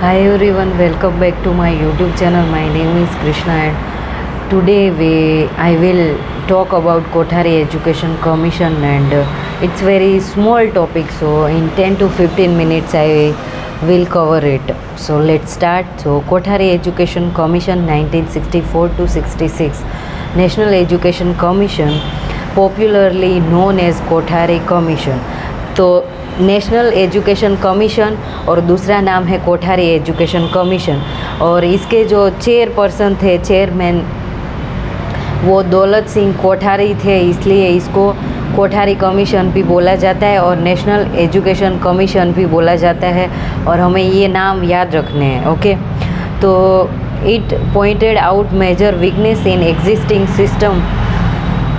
Hi everyone, welcome back to my YouTube channel. My name is Krishna and today I will talk about Kothari Education Commission and it's very small topic, so in 10 to 15 minutes I will cover it. So let's start. So Kothari Education Commission 1964 to 66, National Education Commission, popularly known as Kothari Commission. तो national education commission और दूसरा नाम है Kothari education commission, और इसके जो chairperson थे, chairman, वो दौलत सिंह कोठारी थे, इसलिए इसको कोठारी कमीशन भी बोला जाता है और नेशनल एजुकेशन कमीशन भी बोला जाता है, और हमें ये नाम याद रखने हैं। ओके, तो it pointed out major weakness in existing system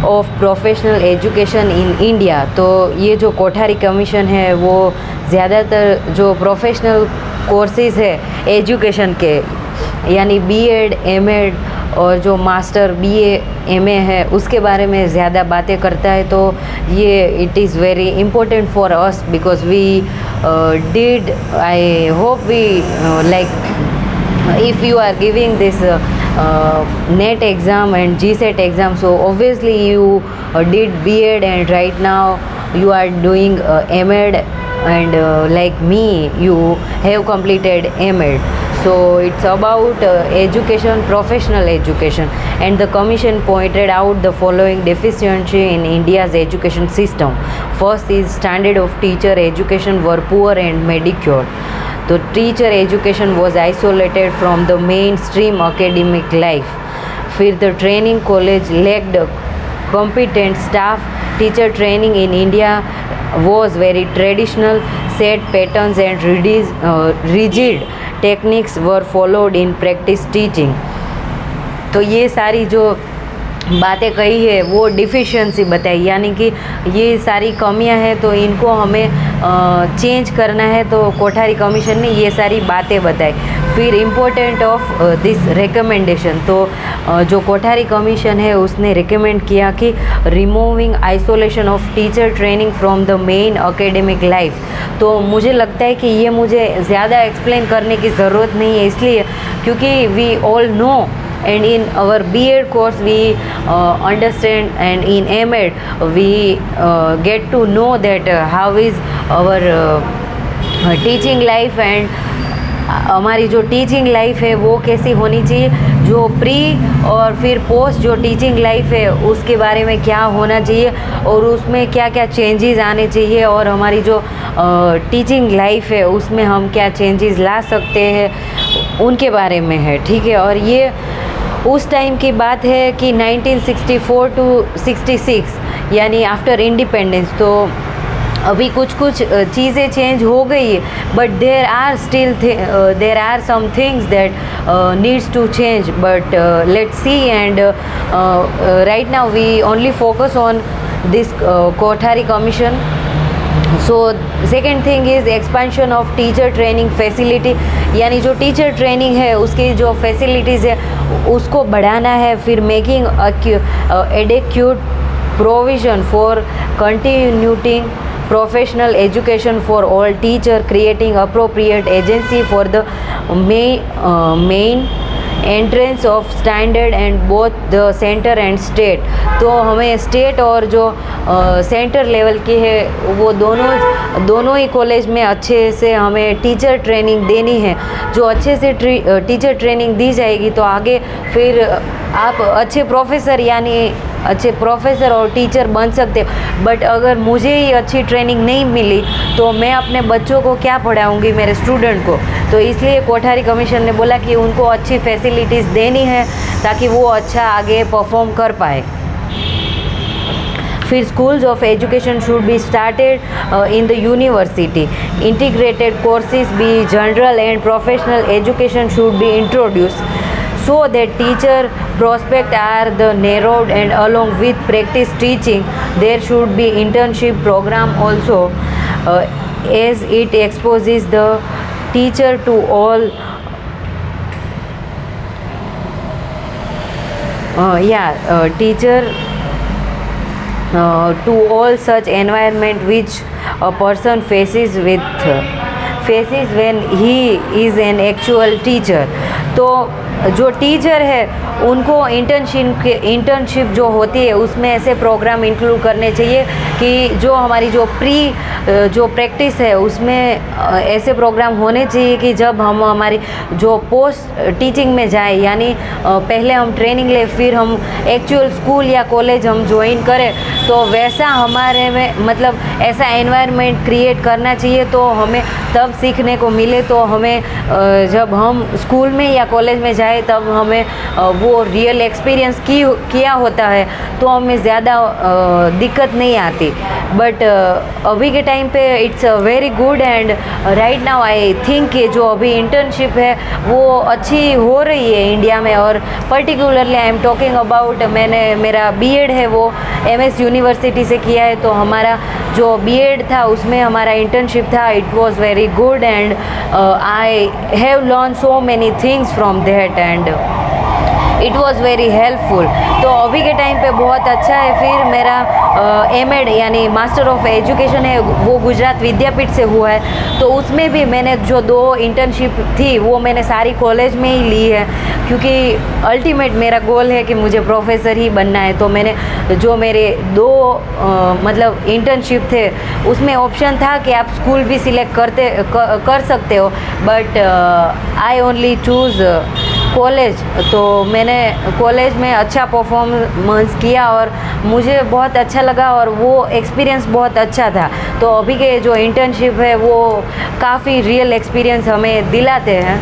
of professional education in India. तो ये जो कोठारी कमीशन है वो ज़्यादातर जो प्रोफेशनल कोर्सेज़ है एजुकेशन के, यानी बीएड, एमएड और जो मास्टर बीए एमए है उसके बारे में ज़्यादा बातें करता है। तो ये it is very important for us because we did, I hope we like, if you are giving this NET exam and GSET exam, so obviously you did BEd and right now you are doing MEd, and like me you have completed MEd. So it's about education, professional education, and the commission pointed out the following deficiency in India's education system. First is standard of teacher education were poor and mediocre. The teacher education was isolated from the mainstream academic life. फिर the training college lacked competent staff. Teacher training in India was very traditional. Set patterns and rigid techniques were followed in practice teaching. तो ये सारी जो बातें कही है वो deficiency बताई, यानी कि ये सारी कमियां हैं तो इनको हमें चेंज करना है। तो कोठारी कमीशन ने ये सारी बातें बताई। फिर इम्पोर्टेंट ऑफ दिस रिकमेंडेशन, तो जो कोठारी कमीशन है उसने रिकमेंड किया कि removing isolation of teacher training from the main academic life. तो मुझे लगता है कि ये मुझे ज़्यादा एक्सप्लेन करने की ज़रूरत नहीं है, इसलिए क्योंकि we all know and in our BEd course we understand, and in MEd we get to know that how is our teaching life, and हमारी जो टीचिंग लाइफ है वो कैसी होनी चाहिए, जो प्री और फिर पोस्ट जो टीचिंग लाइफ है उसके बारे में क्या होना चाहिए और उसमें क्या क्या चेंजेस आने चाहिए, और हमारी जो टीचिंग लाइफ है उसमें हम क्या चेंजेस ला सकते हैं उनके बारे में है। ठीक है, और ये उस टाइम की बात है कि 1964 टू 66, यानी आफ्टर इंडिपेंडेंस। तो अभी कुछ चीज़ें चेंज हो गई है, but there are some things that needs to change, but let's see, and right now we only focus on this Kothari commission. So second thing is expansion of teacher training facility, यानी जो teacher training है उसकी जो facilities है उसको बढ़ाना है। फिर making adequate provision for continuing professional education for all teacher, creating appropriate agency for the main entrance of standard and both the centre and state. तो हमें स्टेट और जो सेंटर लेवल की है वो दोनों ही कॉलेज में अच्छे से हमें टीचर ट्रेनिंग देनी है। जो अच्छे से टीचर ट्रेनिंग दी जाएगी तो आगे फिर आप अच्छे प्रोफेसर, यानी अच्छे प्रोफेसर और टीचर बन सकते हो। बट अगर मुझे ही अच्छी ट्रेनिंग नहीं मिली तो मैं अपने बच्चों को क्या पढ़ाऊँगी, मेरे स्टूडेंट को। तो इसलिए कोठारी कमीशन ने बोला कि उनको अच्छी फैसिलिटीज़ देनी है ताकि वो अच्छा आगे परफॉर्म कर पाए। फिर schools of education should be started in the university, integrated courses be general and professional education should be introduce so that teacher prospects are the narrowed, and along with practice teaching there should be internship program also, as it exposes the teacher to all teacher to all such environment which a person faces with faces when he is an actual teacher. तो जो teacher है उनको internship जो होती है उसमें ऐसे programme include करने चाहिए कि जो हमारी जो प्रैक्टिस है उसमें ऐसे प्रोग्राम होने चाहिए कि जब हम हमारी जो पोस्ट टीचिंग में जाए, यानी पहले हम ट्रेनिंग ले फिर हम एक्चुअल स्कूल या कॉलेज हम ज्वाइन करें, तो वैसा हमारे में मतलब ऐसा एनवायरनमेंट क्रिएट करना चाहिए तो हमें तब सीखने को मिले। तो हमें जब हम स्कूल में या कॉलेज में जाए तब हमें वो रियल एक्सपीरियंस किया होता है तो हमें ज़्यादा दिक्कत नहीं आती। बट अभी के टाइम पे it's very good and right now I think कि जो अभी इंटर्नशिप है वो अच्छी हो रही है इंडिया में। और particularly I am talking about, मेरा बीएड है वो एमएस यूनिवर्सिटी से किया है, तो हमारा जो बीएड था उसमें हमारा इंटर्नशिप था। It was very good and I have learn so many things from that and it was very helpful. तो अभी के टाइम पे बहुत अच्छा है। फिर मेरा एमएड यानी मास्टर ऑफ एजुकेशन है वो गुजरात विद्यापीठ से हुआ है, तो उसमें भी मैंने जो 2 इंटर्नशिप थी वो मैंने सारी कॉलेज में ही ली है, क्योंकि अल्टीमेट मेरा गोल है कि मुझे प्रोफेसर ही बनना है। तो मैंने जो मेरे 2 मतलब इंटर्नशिप थे उसमें ऑप्शन था कि आप स्कूल भी सिलेक्ट कर सकते हो, but I only choose college. तो मैंने कॉलेज में अच्छा परफॉर्मेंस किया और मुझे बहुत अच्छा लगा और वो एक्सपीरियंस बहुत अच्छा था। तो अभी के जो इंटर्नशिप है वो काफ़ी रियल एक्सपीरियंस हमें दिलाते हैं।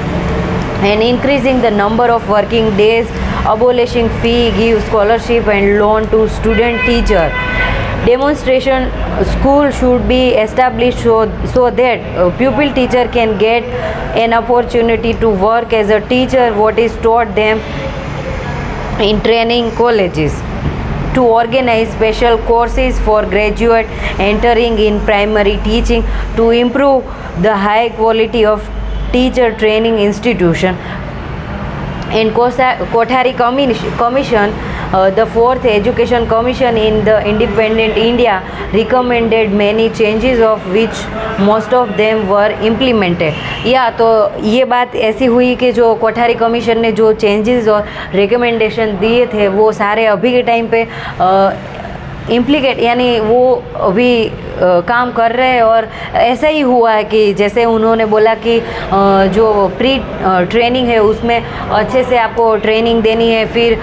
And increasing the number of working days, abolishing fee, give scholarship and loan to student teacher, demonstration school should be established so that pupil teacher can get an opportunity to work as a teacher what is taught them in training colleges, to organize special courses for graduate entering in primary teaching, to improve the high quality of teacher training institution. And Kothari Commission, the 4th Education Commission in the independent India, recommended many changes of which most of them were implemented. या तो ये बात ऐसी हुई कि जो Kothari commission ने जो चेंजेस और रिकमेंडेशन दिए थे वो सारे अभी के टाइम पे इम्प्लीकेट यानी वो अभी काम कर रहे हैं। और ऐसा ही हुआ है कि जैसे उन्होंने बोला कि जो प्री ट्रेनिंग है उसमें अच्छे से आपको ट्रेनिंग देनी है, फिर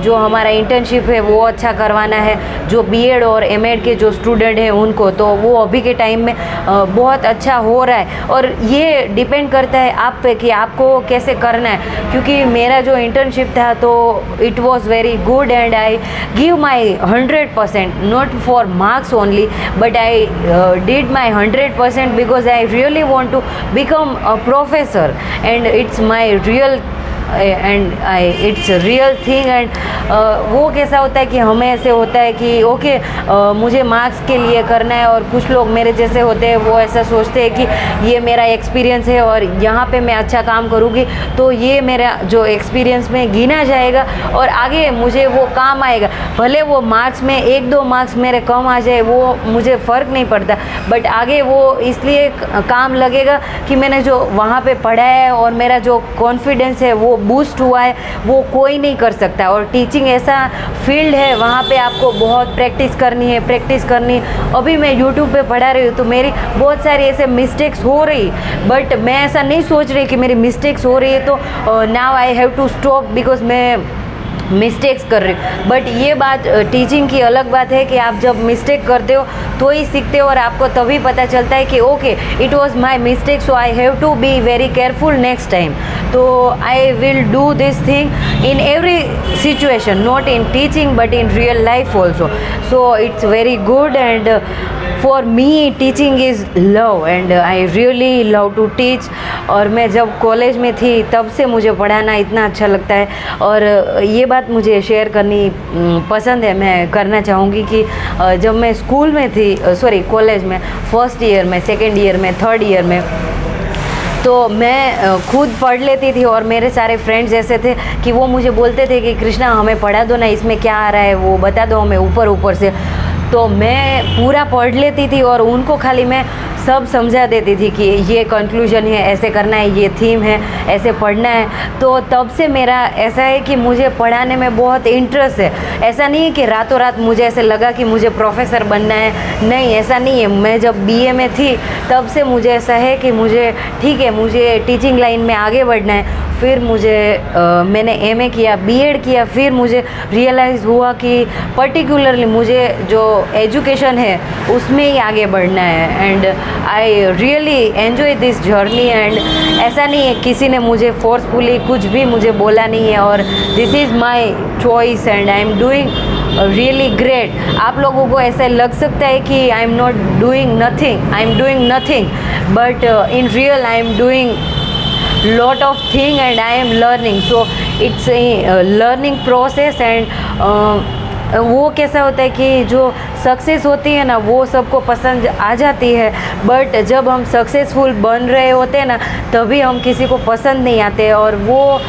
जो हमारा इंटर्नशिप है वो अच्छा करवाना है, जो बीएड और एमएड के जो स्टूडेंट हैं उनको, तो वो अभी के टाइम में बहुत अच्छा हो रहा है। और ये डिपेंड करता है आप पे कि आपको कैसे करना है, क्योंकि मेरा जो इंटर्नशिप था तो it was very good and I give my 100%, not for marks only, but I did my 100% because I really want to become a professor and it's my real it's real thing. And वो कैसा होता है कि हमें ऐसे होता है कि ओके मुझे मार्क्स के लिए करना है, और कुछ लोग मेरे जैसे होते हैं वो ऐसा सोचते हैं कि ये मेरा एक्सपीरियंस है और यहाँ पे मैं अच्छा काम करूँगी तो ये मेरा जो एक्सपीरियंस में गिना जाएगा और आगे मुझे वो काम आएगा। भले वो मार्क्स में 1-2 मार्क्स मेरे कम आ जाए वो मुझे फ़र्क नहीं पड़ता, बट आगे वो इसलिए काम लगेगा कि मैंने जो वहाँ पे पढ़ा है और मेरा जो कॉन्फिडेंस है वो बूस्ट हुआ है, वो कोई नहीं कर सकता। और टीचिंग ऐसा फील्ड है वहाँ पे आपको बहुत प्रैक्टिस करनी है। अभी मैं यूट्यूब पे पढ़ा रही हूँ तो मेरी बहुत सारी ऐसे मिस्टेक्स हो रही, बट मैं ऐसा नहीं सोच रही कि मेरी मिस्टेक्स हो रही है तो now I have to stop because मैं मिस्टेक्स कर रही हूँ। बट ये बात टीचिंग की अलग बात है कि आप जब मिस्टेक करते हो तो ही सीखते हो और आपको तभी पता चलता है कि okay it was my mistake so I have to be very careful next time. तो I will do this thing in every situation, not in teaching but in real life also. So it's very good and for me teaching is love and I really love to teach. और मैं जब college में थी तब से मुझे पढ़ाना इतना अच्छा लगता है और ये बात मुझे शेयर करनी पसंद है। मैं करना चाहूँगी कि जब मैं स्कूल में थी कॉलेज में फर्स्ट ईयर में, सेकेंड ईयर में, थर्ड ईयर में, तो मैं खुद पढ़ लेती थी और मेरे सारे फ्रेंड्स ऐसे थे कि वो मुझे बोलते थे कि कृष्णा हमें पढ़ा दो ना, इसमें क्या आ रहा है वो बता दो हमें ऊपर से। तो मैं पूरा पढ़ लेती थी और उनको खाली मैं सब समझा देती थी कि ये कंक्लूजन है, ऐसे करना है, ये थीम है, ऐसे पढ़ना है। तो तब से मेरा ऐसा है कि मुझे पढ़ाने में बहुत इंटरेस्ट है। ऐसा नहीं है कि रातों रात मुझे ऐसे लगा कि मुझे प्रोफेसर बनना है, नहीं, ऐसा नहीं है। मैं जब बीए में थी तब से मुझे ऐसा है कि मुझे ठीक है, मुझे टीचिंग लाइन में आगे बढ़ना है। फिर मैंने एमए किया, बीएड किया, फिर मुझे रियलाइज़ हुआ कि पर्टिकुलरली मुझे जो एजुकेशन है उसमें ही आगे बढ़ना है। And I really enjoy this journey. And ऐसा नहीं है किसी ने मुझे फोर्सफुली कुछ भी मुझे बोला नहीं है, और this is my choice and I am doing really great. आप लोगों को ऐसा लग सकता है कि I am not doing nothing, I am doing nothing, but in real I am doing lot of thing and I am learning. So it's a learning process. and वो कैसा होता है कि जो सक्सेस होती है ना वो सबको पसंद आ जाती है, बट जब हम सक्सेसफुल बन रहे होते हैं ना तभी हम किसी को पसंद नहीं आते। और वो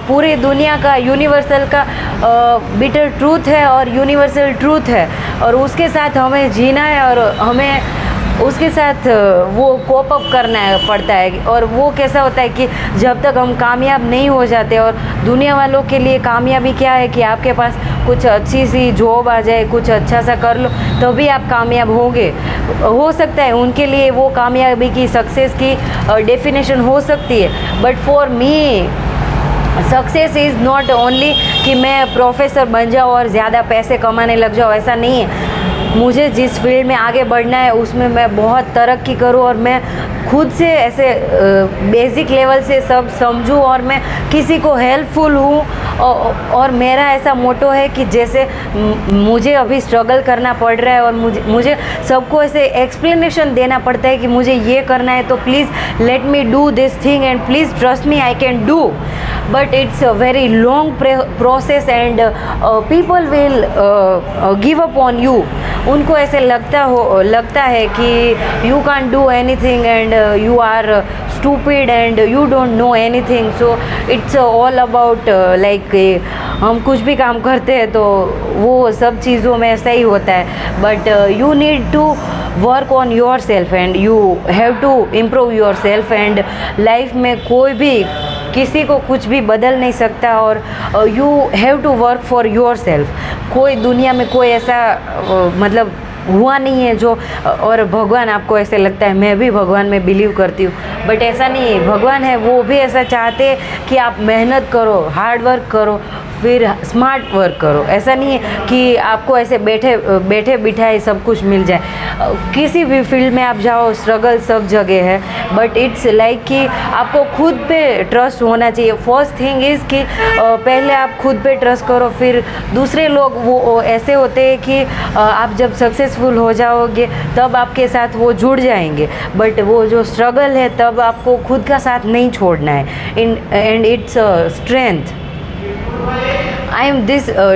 पूरी दुनिया का यूनिवर्सल का बिटर ट्रूथ है और यूनिवर्सल ट्रूथ है, और उसके साथ हमें जीना है और हमें उसके साथ वो कोप अप करना पड़ता है। और वो कैसा होता है कि जब तक हम कामयाब नहीं हो जाते, और दुनिया वालों के लिए कामयाबी क्या है कि आपके पास कुछ अच्छी सी जॉब आ जाए, कुछ अच्छा सा कर लो तभी आप कामयाब होंगे। हो सकता है उनके लिए वो कामयाबी की, सक्सेस की डेफिनेशन हो सकती है, but for me success is not only कि मैं प्रोफेसर बन जाऊँ और ज़्यादा पैसे कमाने लग जाऊँ, ऐसा नहीं है। मुझे जिस फील्ड में आगे बढ़ना है उसमें मैं बहुत तरक्की करूं और मैं खुद से ऐसे बेसिक लेवल से सब समझूं और मैं किसी को हेल्पफुल हूं। और मेरा ऐसा मोटो है कि जैसे मुझे अभी स्ट्रगल करना पड़ रहा है और मुझे सबको ऐसे एक्सप्लेनेशन देना पड़ता है कि मुझे ये करना है, तो please let me do this thing and please trust me, I can do. But it's a very long process and people will give up on you. उनको ऐसे लगता है कि you can do anything and you are stupid and you don't know anything. So it's all about like हम कुछ भी काम करते हैं तो वो सब चीज़ों में ऐसा ही होता है, but you need to work on yourself and you have to improve yourself. And life में कोई भी किसी को कुछ भी बदल नहीं सकता, और you have to work for yourself. कोई दुनिया में कोई ऐसा मतलब हुआ नहीं है जो, और भगवान आपको ऐसे लगता है, मैं भी भगवान में बिलीव करती हूँ, बट ऐसा नहीं है। भगवान है वो भी ऐसा चाहते हैं कि आप मेहनत करो, हार्ड वर्क करो, फिर स्मार्ट वर्क करो। ऐसा नहीं है कि आपको ऐसे बैठे बिठाए सब कुछ मिल जाए। किसी भी फील्ड में आप जाओ, स्ट्रगल सब जगह है, बट इट्स लाइक कि आपको खुद पे ट्रस्ट होना चाहिए। फर्स्ट थिंग इज़ कि पहले आप खुद पे ट्रस्ट करो, फिर दूसरे लोग वो ऐसे होते हैं कि आप जब सक्सेसफुल हो जाओगे तब आपके साथ वो जुड़ जाएंगे, बट वो जो स्ट्रगल है तब आपको खुद का साथ नहीं छोड़ना है। And its strength. I am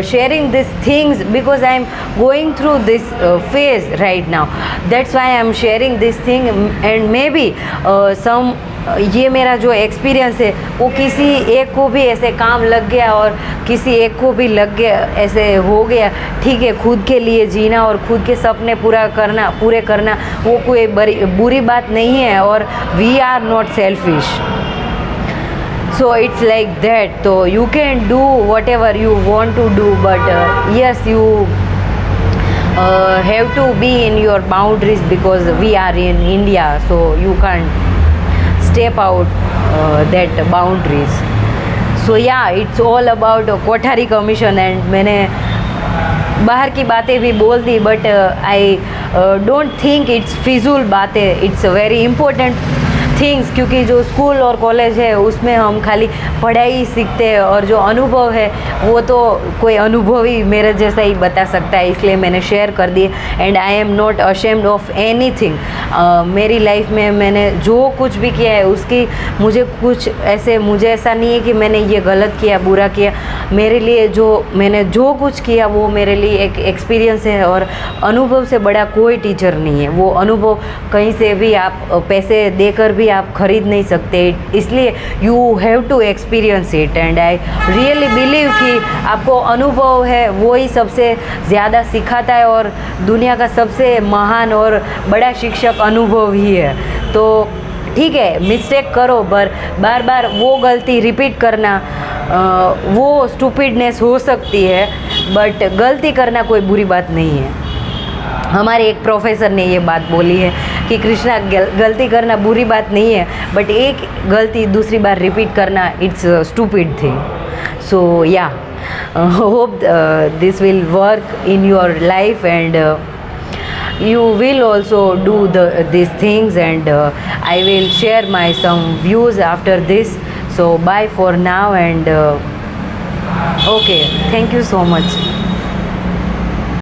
sharing these things because I am going through this phase right now. That's why I am sharing this thing, and maybe ये मेरा जो एक्सपीरियंस है वो किसी एक को भी ऐसे काम लग गया और किसी एक को भी लग गया, ऐसे हो गया। ठीक है, खुद के लिए जीना और खुद के सपने पूरे करना वो कोई बुरी बात नहीं है, और we are not selfish. So it's like that. So you can do whatever you want to do, but yes, you have to be in your boundaries because we are in India, so you can't step out that boundaries. So yeah, it's all about Kothari commission. And मैंने बाहर की बातें भी बोल दी, but I don't think it's फिजूल बातें, it's very important things. क्योंकि जो स्कूल और कॉलेज है उसमें हम खाली पढ़ाई सीखते हैं, और जो अनुभव है वो तो कोई अनुभवी मेरे जैसा ही बता सकता है, इसलिए मैंने शेयर कर दिए। And I am not ashamed of anything. मेरी लाइफ में मैंने जो कुछ भी किया है उसकी मुझे ऐसा नहीं है कि मैंने ये गलत किया, बुरा किया। मेरे लिए मैंने जो कुछ किया वो मेरे लिए एक एक्सपीरियंस है, और अनुभव से बड़ा कोई टीचर नहीं है। वो अनुभव कहीं से भी आप पैसे देकर भी भी आप खरीद नहीं सकते, इसलिए you have to experience it. And I really believe कि आपको अनुभव है वो ही सबसे ज़्यादा सिखाता है, और दुनिया का सबसे महान और बड़ा शिक्षक अनुभव ही है। तो ठीक है, मिस्टेक करो, पर बार बार वो गलती रिपीट करना वो स्टूपिडनेस हो सकती है, बट गलती करना कोई बुरी बात नहीं है। हमारे एक प्रोफेसर ने ये बात बोली है कि कृष्णा, गलती करना बुरी बात नहीं है, बट एक गलती दूसरी बार रिपीट करना इट्स स्टूपिड थिंग। सो या hope this will work in your life, and you will also do these things, and I will share my some views after this. So bye for now, and okay, thank you so much.